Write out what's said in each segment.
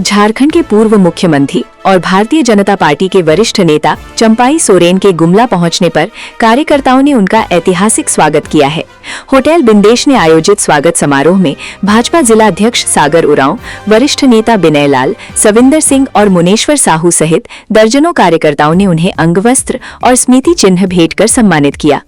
झारखंड के पूर्व मुख्यमंत्री और भारतीय जनता पार्टी के वरिष्ठ नेता चंपाई सोरेन के गुमला पहुंचने पर कार्यकर्ताओं ने उनका ऐतिहासिक स्वागत किया है। होटल बिंदेश ने आयोजित स्वागत समारोह में भाजपा जिला अध्यक्ष सागर उरांव, वरिष्ठ नेता विनय लाल, सविंदर सिंह और मुनेश्वर साहू सहित दर्जनों कार्यकर्ताओं ने उन्हें अंगवस्त्र और स्मृति चिन्ह भेंट कर सम्मानित किया।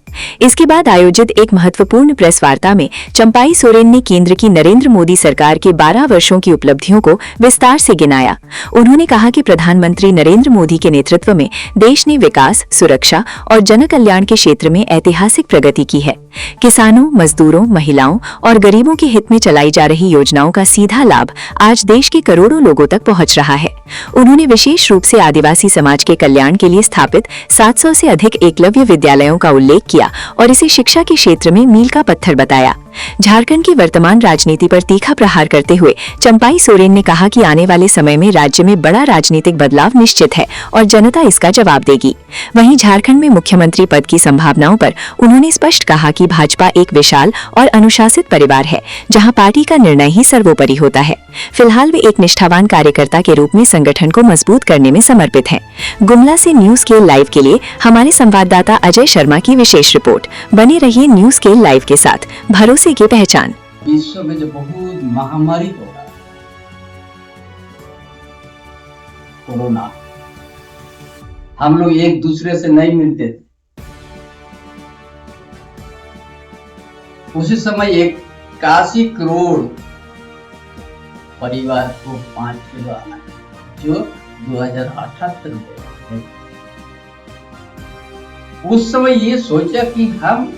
इसके बाद आयोजित एक महत्वपूर्ण प्रेस वार्ता में चंपाई सोरेन ने केंद्र की नरेंद्र मोदी सरकार के 12 वर्षों की उपलब्धियों को विस्तार से गिनाया। उन्होंने कहा कि प्रधानमंत्री नरेंद्र मोदी के नेतृत्व में देश ने विकास, सुरक्षा और जन कल्याण के क्षेत्र में ऐतिहासिक प्रगति की है। किसानों, मजदूरों, महिलाओं और गरीबों के हित में चलाई जा रही योजनाओं का सीधा लाभ आज देश के करोड़ों लोगों तक पहुंच रहा है। उन्होंने विशेष रूप से आदिवासी समाज के कल्याण के लिए स्थापित 700 से अधिक एकलव्य विद्यालयों का उल्लेख किया और इसे शिक्षा के क्षेत्र में मील का पत्थर बताया। झारखंड की वर्तमान राजनीति पर तीखा प्रहार करते हुए चंपाई सोरेन ने कहा कि आने वाले समय में राज्य में बड़ा राजनीतिक बदलाव निश्चित है और जनता इसका जवाब देगी। वहीं झारखंड में मुख्यमंत्री पद की संभावनाओं पर उन्होंने स्पष्ट कहा कि भाजपा एक विशाल और अनुशासित परिवार है, जहां पार्टी का निर्णय ही सर्वोपरि होता है। फिलहाल वे एक निष्ठावान कार्यकर्ता के रूप में संगठन को मजबूत करने में समर्पित हैं। गुमला से न्यूज स्केल लाइव के लिए हमारे संवाददाता अजय शर्मा की विशेष रिपोर्ट। बने रहिए न्यूज स्केल लाइव के साथ, भरोसे की पहचान। विश्व में जो बहुत महामारी हो रहा है, कोरोना, हम लोग एक दूसरे से नहीं मिलते थे। उसी समय 81 करोड़ परिवार को 5 किलो आना, जो 2078 में। उस समय ये सोचा कि हम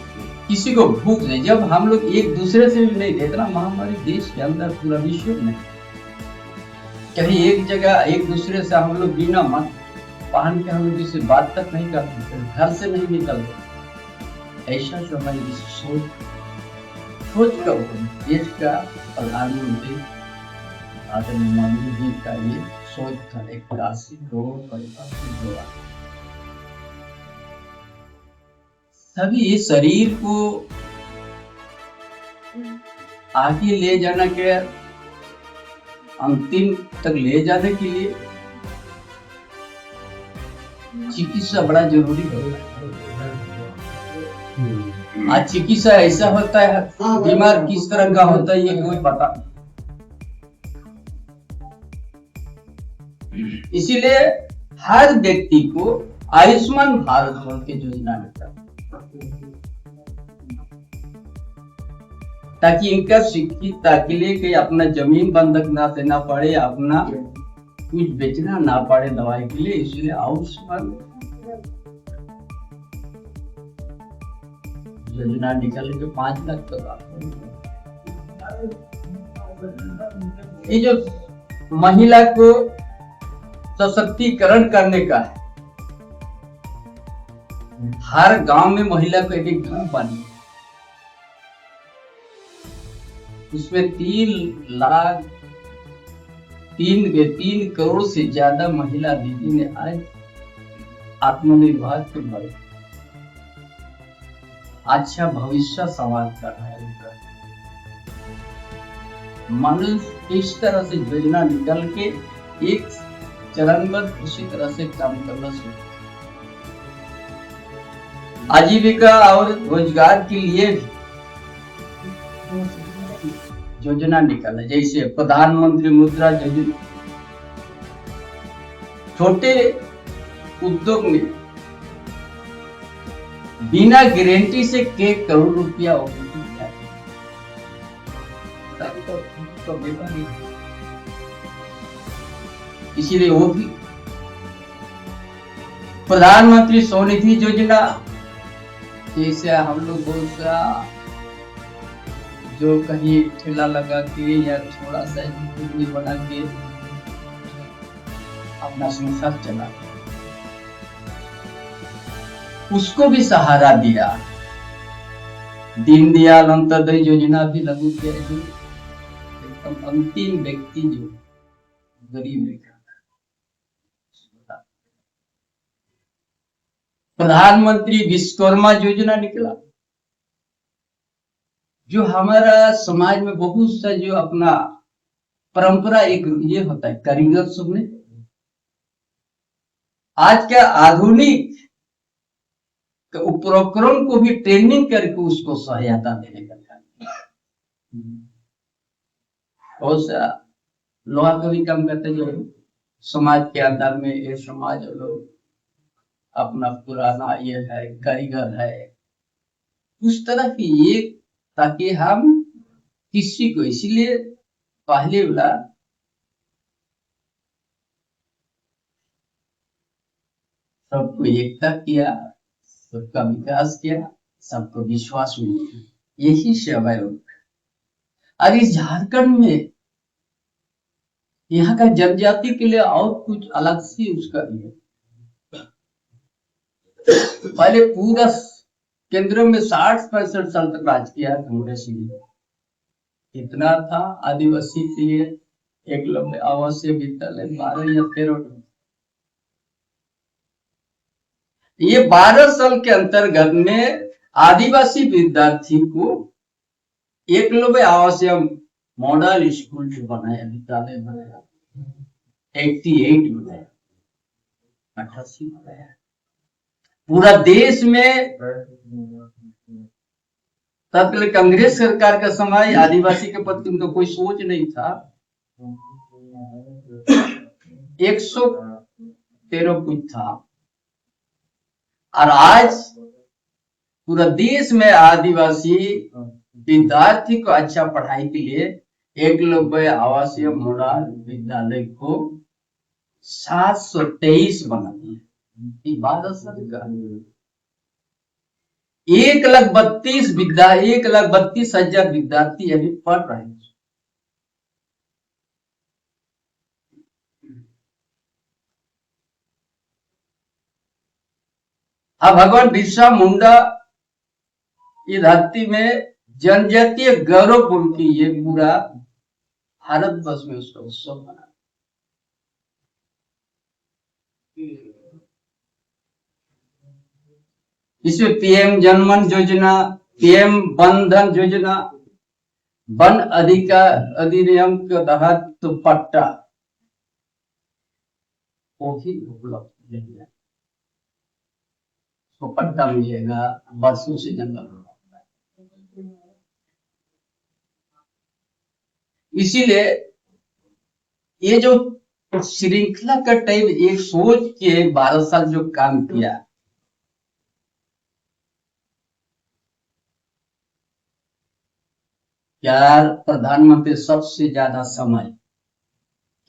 किसी को भूख नहीं, जब हम लोग एक दूसरे से भी नहीं थे, इतना महामारी देश के अंदर पूरा विश्व में, कहीं एक जगह एक दूसरे से हम लोग बिना मास्क पहन के हम लोग किसी बात तक नहीं करते थे, घर से नहीं निकलते। ऐसा समय सोच कर देश का प्रधानमंत्री आदरणीय मोदी जी का ये सोच था, 81 करोड़ परिवार को जोड़ा। सभी शरीर को आगे ले जाने के, अंतिम तक ले जाने के लिए चिकित्सा बड़ा जरूरी है। आज चिकित्सा ऐसा होता है, बीमार किस तरह का होता है ये कोई पता नहीं। इसीलिए हर व्यक्ति को आयुष्मान भारत बोल के योजना मिलता, ताकि इनका शिक्षित के लिए कि अपना जमीन बंधक ना देना पड़े, अपना कुछ बेचना ना पड़े दवाई के लिए। इसलिए आयुष्मान योजना निकल के 5 लाख तक। ये जो महिला को सशक्तिकरण करने का है, हर गांव में महिला को एक ग्रुप बनी, उसमें 3 करोड़ से ज्यादा महिला दीदी ने आज आत्मनिर्भर के बल अच्छा भविष्य सवाल कर रहा है। मनुष्य इस तरह से योजना निकल के एक चरणबद्ध उसी तरह से काम करना शुरू, आजीविका और रोजगार के लिए योजना निकाला, जैसे प्रधानमंत्री मुद्रा योजना। छोटे उद्योग में बिना गारंटी से के करोड़ रुपया इसीलिए वो भी प्रधानमंत्री स्वनिधि योजना, जैसे हम लोग बहुत सा जो कहीं ठेला लगा के या थोड़ा सा बिजली बना के अपना संसार चला, उसको भी सहारा दिया। दीनदयाल अंत्योदय योजना भी लागू किया, जो एकदम अंतिम व्यक्ति जो गरीब है। प्रधानमंत्री विश्वकर्मा योजना निकला, जो हमारा समाज में बहुत सा जो अपना परंपरा एक ये होता है कारीगर सब ने। आज क्या आधुनिक उपक्रम को भी ट्रेनिंग करके उसको सहायता देने का काम। बहुत सा लोहा का भी काम करते जो समाज के अंदर में ये समाज लोग अपना पुराना ये है कारीगर है उस तरह की एक, ताकि हम किसी को, इसलिए पहले वाला सबको एकता किया, सबका विकास किया, सबको विश्वास मिला, यही सेवा है। और इस झारखंड में यहाँ का जनजाति के लिए और कुछ अलग सी उसका ये पहले पूरा केंद्र में 60-65 साल तक राज किया कांग्रेस ने। इतना था आदिवासी के लिए एकलव्य आवासीय विद्यालय 12 या 13। ये 12 साल के अंतर्गत में आदिवासी विद्यार्थी को एकलव्य आवासीय मॉडल स्कूल जो बनाया, विद्यालय बनाया, 88 बनाया, 88 बनाया। पूरा देश में तत्कालीन कांग्रेस सरकार का समय आदिवासी के प्रति उनका कोई सोच नहीं था। 113 कुछ था, और आज पूरा देश में आदिवासी विद्यार्थी को अच्छा पढ़ाई के लिए एकलव्य आवासीय मॉडल विद्यालय को 723 बना दिया। 12 साल का 1,32,000 विद्यार्थी अभी पढ़ रहे हैं। अब भगवान बिरसा मुंडा ये धरती में जनजातीय गौरव की ये पूरा भारतवर्ष में उसका उत्सव मना। इसमें पीएम जनमन योजना, पीएम वन धन योजना, वन अधिनियम के तहत तो पट्टा वो भी उपलब्ध है, तो पट्टा मिलेगा, वर्षों से जंगल। इसीलिए ये जो श्रृंखला का टाइम एक सोच के 12 साल जो काम किया, क्या प्रधानमंत्री सबसे ज्यादा समय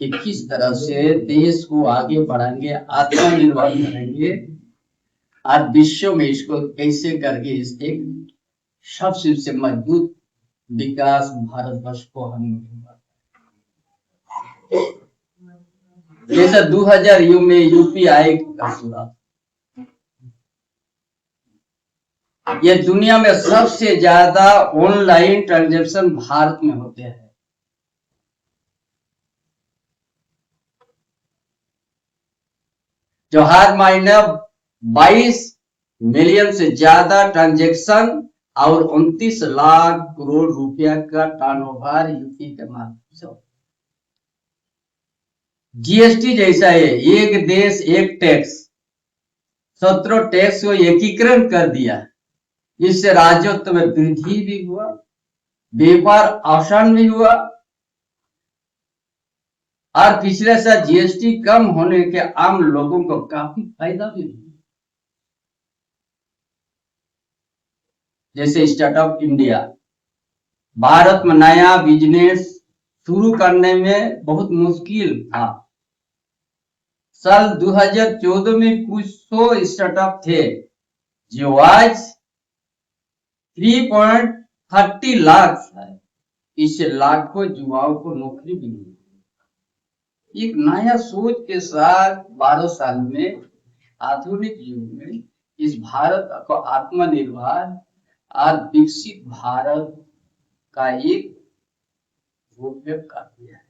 कि किस तरह से देश को आगे बढ़ाएंगे, आत्मनिर्भर करेंगे और विश्व में इसको कैसे करके इस एक सबसे मजबूत विकास भारतवर्ष को हम जैसा 2000 में यूपीआई का शुरुआत, ये दुनिया में सबसे ज्यादा ऑनलाइन ट्रांजैक्शन भारत में होते हैं। जो हर महीने 22 मिलियन से ज्यादा ट्रांजैक्शन और 29 लाख करोड़ रुपया का टर्नओवर यूपी के माध्यम से। जीएसटी जैसा है, एक देश एक टैक्स, 17 टैक्स को एकीकरण कर दिया। इससे राजस्व में वृद्धि भी हुआ, व्यापार आसान भी हुआ, और पिछले साल जीएसटी कम होने के आम लोगों को काफी फायदा भी हुआ। जैसे स्टार्टअप इंडिया, भारत में नया बिजनेस शुरू करने में बहुत मुश्किल था। साल 2014 में कुछ 100 स्टार्टअप थे, जो आज 3.30 लाख है। इससे लाखों युवाओं को नौकरी भी मिली। एक नया सोच के साथ 12 साल में आधुनिक युग में इस भारत को आत्मनिर्भर और विकसित भारत का एक रूपरेखा कर दिया है।